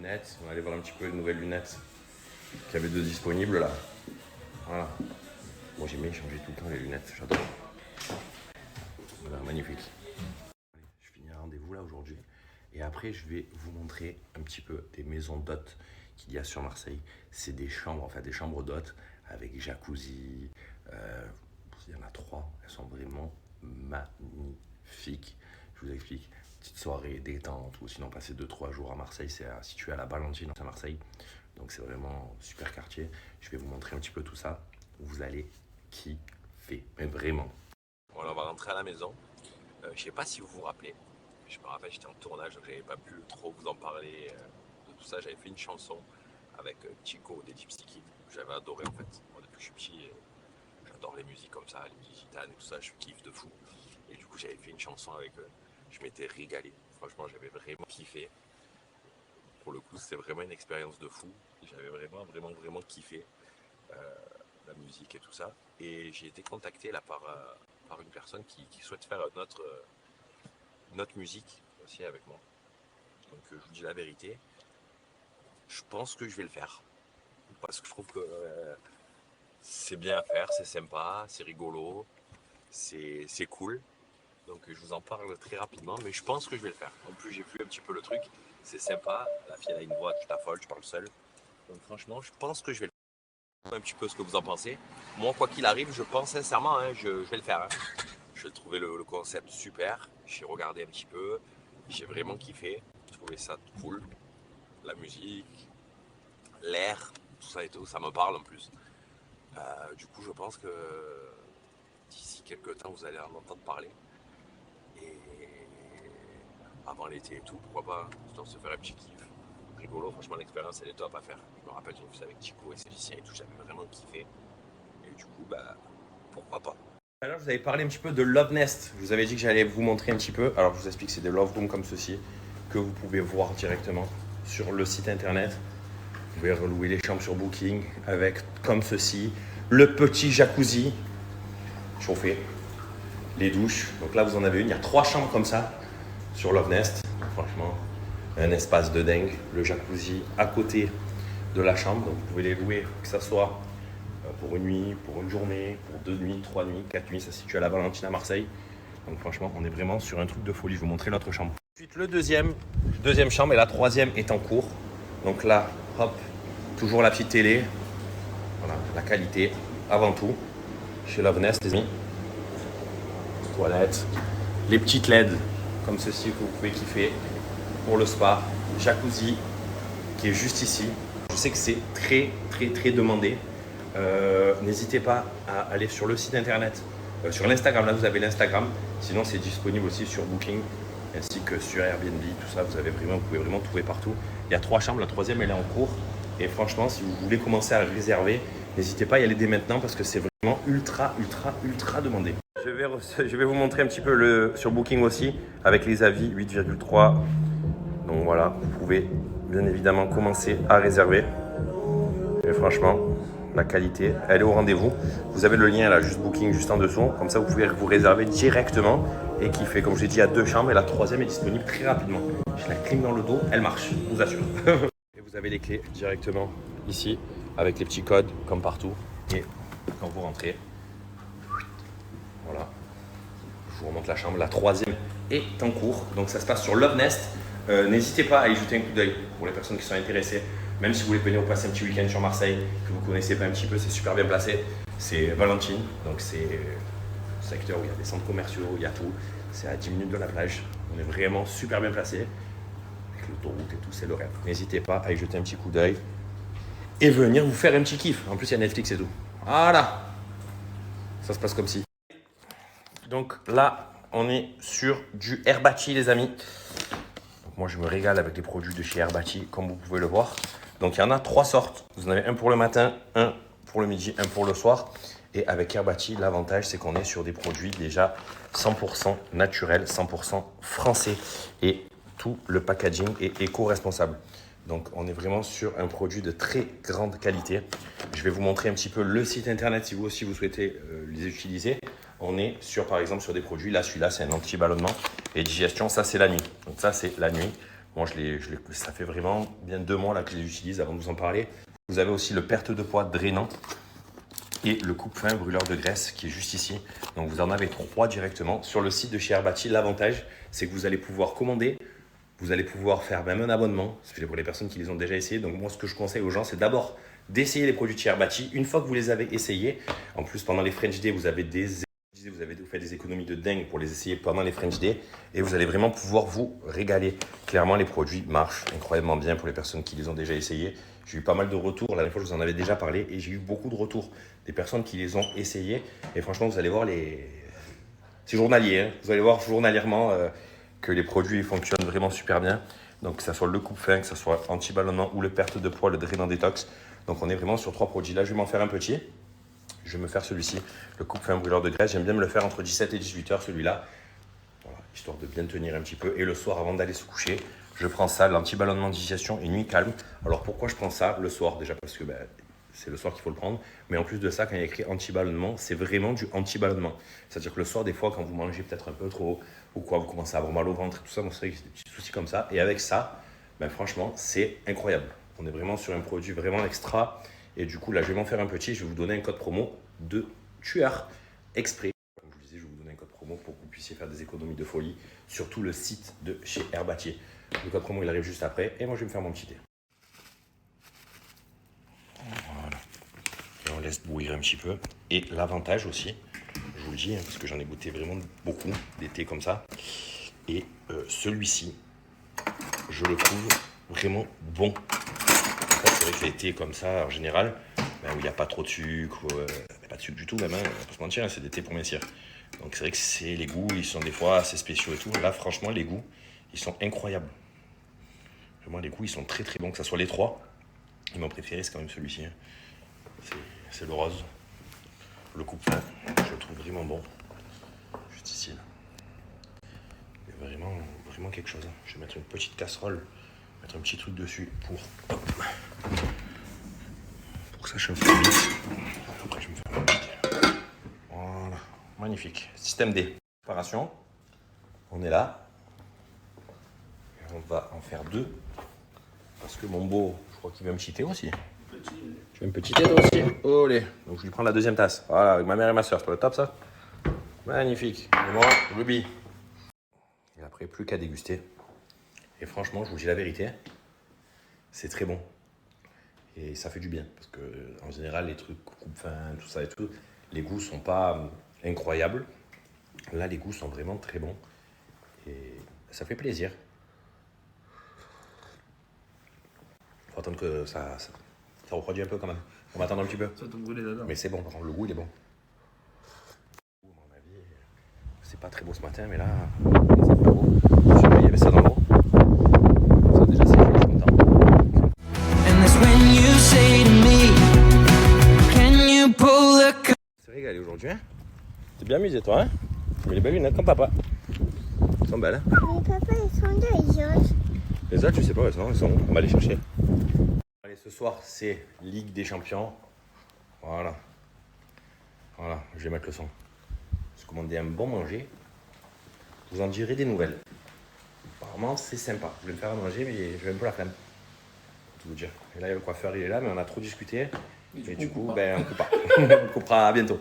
lunettes. On va aller voir un petit peu les nouvelles lunettes qu'il y avait de disponibles là. Voilà. Moi j'aime bien changer tout le temps les lunettes, j'adore. Voilà, magnifique. Je finis un rendez-vous là aujourd'hui. Et après, je vais vous montrer un petit peu des maisons d'hôtes qu'il y a sur Marseille. C'est des chambres, enfin des chambres d'hôtes avec jacuzzi. Il y en a 3. Elles sont vraiment magnifiques. Je vous explique. Petite soirée détente ou sinon passer 2-3 jours à Marseille. C'est situé à la Ballantine à Marseille. Donc c'est vraiment super quartier. Je vais vous montrer un petit peu tout ça. Vous allez kiffer. Mais vraiment. Voilà, on va rentrer à la maison. Je ne sais pas si vous vous rappelez. Je me rappelle, j'étais en tournage, donc j'avais pas pu trop vous en parler de tout ça. J'avais fait une chanson avec Chico des Gypsy Kids. J'avais adoré en fait. Moi, depuis que je suis petit, j'adore les musiques comme ça, les musiques gitanes et tout ça, je kiffe de fou. Et du coup, j'avais fait une chanson avec eux. Je m'étais régalé. Franchement, j'avais vraiment kiffé. Pour le coup, c'était vraiment une expérience de fou. J'avais vraiment kiffé la musique et tout ça. Et j'ai été contacté là par une personne qui souhaite faire notre musique aussi avec moi. Donc je vous dis la vérité, je pense que je vais le faire. Parce que je trouve que c'est bien à faire, c'est sympa, c'est rigolo, c'est cool. Donc je vous en parle très rapidement, mais je pense que je vais le faire. En plus j'ai vu un petit peu le truc, c'est sympa, la fille elle a une voix tout à folle, je parle seul. Donc franchement je pense que je vais le faire. Un petit peu ce que vous en pensez. Moi quoi qu'il arrive, je pense sincèrement, je vais le faire. Je trouvais le concept super, j'ai regardé un petit peu, j'ai vraiment kiffé, je trouvais ça cool, la musique, l'air, tout ça et tout, ça me parle en plus. Du coup je pense que d'ici quelques temps vous allez en entendre parler. Et avant l'été et tout, pourquoi pas, histoire de se faire un petit kiff. Rigolo, franchement l'expérience elle est top à faire. Je me rappelle, j'ai vu ça avec Chico et Célicien et tout, j'avais vraiment kiffé. Et du coup, pourquoi pas. Alors, je vous avais parlé un petit peu de Love Nest. Je vous avais dit que j'allais vous montrer un petit peu. Alors, je vous explique, c'est des Love Rooms comme ceci que vous pouvez voir directement sur le site internet. Vous pouvez relouer les chambres sur Booking avec, comme ceci, le petit jacuzzi chauffé, les douches. Donc là, vous en avez une. Il y a 3 chambres comme ça sur Love Nest. Franchement, un espace de dingue. Le jacuzzi à côté de la chambre. Donc, vous pouvez les louer, que ça soit pour une nuit, pour une journée, pour 2 nuits, 3 nuits, 4 nuits. Ça se situe à la Valentine à Marseille. Donc franchement, on est vraiment sur un truc de folie. Je vais vous montrer l'autre chambre. Ensuite, le deuxième chambre et la troisième est en cours. Donc là, hop, toujours la petite télé. Voilà, la qualité avant tout. Chez Love Nest, les amis. Toilettes. Les petites LED comme ceci que vous pouvez kiffer pour le spa. Jacuzzi qui est juste ici. Je sais que c'est très demandé. N'hésitez pas à aller sur le site internet, sur l'Instagram, là vous avez l'Instagram, sinon c'est disponible aussi sur Booking ainsi que sur Airbnb, tout ça, vous pouvez vraiment trouver partout. Il y a 3 chambres, la troisième elle est en cours et franchement si vous voulez commencer à réserver, n'hésitez pas à y aller dès maintenant parce que c'est vraiment ultra demandé. Je vais vous montrer un petit peu sur Booking aussi avec les avis 8,3. Donc voilà, vous pouvez bien évidemment commencer à réserver et franchement la qualité, elle est au rendez-vous. Vous avez le lien là, juste Booking, juste en dessous. Comme ça, vous pouvez vous réserver directement et kiffer. Comme je l'ai dit, il y a 2 chambres et la troisième est disponible très rapidement. J'ai la clim dans le dos, elle marche, je vous assure. Et vous avez les clés directement ici avec les petits codes comme partout. Et quand vous rentrez, voilà, je vous remonte la chambre. La troisième est en cours. Donc ça se passe sur Love Nest. N'hésitez pas à y jeter un coup d'œil pour les personnes qui sont intéressées. Même si vous voulez venir passer un petit week-end sur Marseille, que vous ne connaissez pas un petit peu, c'est super bien placé. C'est Valentine, donc c'est un secteur où il y a des centres commerciaux, il y a tout. C'est à 10 minutes de la plage. On est vraiment super bien placé. Avec l'autoroute et tout, c'est le rêve. N'hésitez pas à y jeter un petit coup d'œil et venir vous faire un petit kiff. En plus, il y a Netflix et tout. Voilà. Ça se passe comme si. Donc là, on est sur du Herbati, les amis. Donc moi, je me régale avec les produits de chez Herbati, comme vous pouvez le voir. Donc il y en a 3 sortes. Vous en avez un pour le matin, un pour le midi, un pour le soir. Et avec Herbati, l'avantage, c'est qu'on est sur des produits déjà 100% naturels, 100% français. Et tout le packaging est éco-responsable. Donc on est vraiment sur un produit de très grande qualité. Je vais vous montrer un petit peu le site internet si vous aussi vous souhaitez les utiliser. On est sur, par exemple, sur des produits. Là, celui-là, c'est un anti-ballonnement et digestion. Ça, c'est la nuit. Donc ça, c'est la nuit. Moi, ça fait vraiment bien 2 mois là, que je les utilise avant de vous en parler. Vous avez aussi le perte de poids drainant et le coupe-faim brûleur de graisse qui est juste ici. Donc vous en avez 3 directement. Sur le site de chez Herbati, l'avantage, c'est que vous allez pouvoir commander, vous allez pouvoir faire même un abonnement. C'est pour les personnes qui les ont déjà essayés. Donc moi, ce que je conseille aux gens, c'est d'abord d'essayer les produits de chez Herbati. Une fois que vous les avez essayés, en plus pendant les French Day, vous avez vous faites des économies de dingue pour les essayer pendant les French Day et vous allez vraiment pouvoir vous régaler. Clairement, les produits marchent incroyablement bien pour les personnes qui les ont déjà essayés. J'ai eu pas mal de retours. La dernière fois, je vous en avais déjà parlé et j'ai eu beaucoup de retours des personnes qui les ont essayés. Et franchement, vous allez voir c'est journalier. Hein. Vous allez voir journalièrement que les produits fonctionnent vraiment super bien. Donc, que ce soit le coupe-faim, que ce soit anti-ballonnement ou le perte de poids, le drainant détox. Donc, on est vraiment sur 3 produits. Là, je vais m'en faire un petit. Je vais me faire celui-ci, le coupe-faim brûleur de graisse. J'aime bien me le faire entre 17 et 18 heures, celui-là. Voilà, histoire de bien tenir un petit peu. Et le soir, avant d'aller se coucher, je prends ça, l'anti-ballonnement de digestion et nuit calme. Alors, pourquoi je prends ça le soir? Déjà parce que c'est le soir qu'il faut le prendre. Mais en plus de ça, quand il y a écrit anti-ballonnement, c'est vraiment du anti-ballonnement. C'est-à-dire que le soir, des fois, quand vous mangez peut-être un peu trop ou quoi, vous commencez à avoir mal au ventre et tout ça, moi, c'est vrai que j'ai des petits soucis comme ça. Et avec ça, franchement, c'est incroyable. On est vraiment sur un produit vraiment extra. Et du coup, là, je vais m'en faire un petit. Je vais vous donner un code promo de tueur exprès. Comme je vous disais, je vais vous donner un code promo pour que vous puissiez faire des économies de folie sur tout le site de chez Herbatier. Le code promo, il arrive juste après. Et moi, je vais me faire mon petit thé. Voilà. Et on laisse bouillir un petit peu. Et l'avantage aussi, je vous le dis, hein, parce que j'en ai goûté vraiment beaucoup, des thés comme ça. Et celui-ci, je le trouve vraiment bon. C'est vrai que les thés comme ça, en général, où il n'y a pas trop de sucre, pas de sucre du tout même, on peut se mentir, hein, c'est des thés pour mincir. Donc c'est vrai que les goûts, ils sont des fois assez spéciaux et tout. Là, franchement, les goûts, ils sont incroyables. Vraiment, les goûts, ils sont très très bons, que ce soit les 3. Et mon préféré, c'est quand même celui-ci. Hein. C'est le rose. Le coupe-faim, je le trouve vraiment bon. Juste ici, là. Mais vraiment, vraiment quelque chose. Hein. Je vais mettre une petite casserole, mettre un petit truc dessus pour que ça chauffe vite. Après, je me fais un petit. Voilà, magnifique. Système D. Préparation. On est là. Et on va en faire 2. Parce que mon beau, je crois qu'il veut me cheater aussi. Tu veux me petit thé toi aussi? Olé. Donc je lui prends la 2e tasse. Voilà, avec ma mère et ma soeur. C'est pas le top ça? Magnifique. Et moi, Ruby. Et après, plus qu'à déguster. Et franchement, je vous dis la vérité, c'est très bon. Et ça fait du bien. Parce que en général, les trucs coupe-faim, tout ça et tout, les goûts sont pas incroyables. Là, les goûts sont vraiment très bons. Et ça fait plaisir. Faut attendre que ça refroidit un peu quand même. On va attendre un petit peu. Ça va te brûler là-dedans. Mais c'est bon, par contre, le goût il est bon. À mon avis, c'est pas très beau ce matin, mais là, c'est pas beau. Il y avait ça dans l'eau. Ça déjà c'est chaud, je suis content. C'est régalé aujourd'hui, hein? T'es bien amusé toi, hein? Tu mets les belles lunettes comme papa. Elles sont belles, hein? Mais papa, ils sont là, les autres. Les autres, je sais pas où elles sont. On va les chercher. Allez, ce soir, c'est Ligue des Champions. Voilà. Voilà, je vais mettre le son. Je commandé un bon manger. Vous en direz des nouvelles. Apparemment, c'est sympa. Je vais me faire à manger, mais j'ai un peu la flemme. Pour tout vous dire. Et là, il y a le coiffeur, il est là, mais on a trop discuté. Et du coup, on coupe pas. On coupera à bientôt.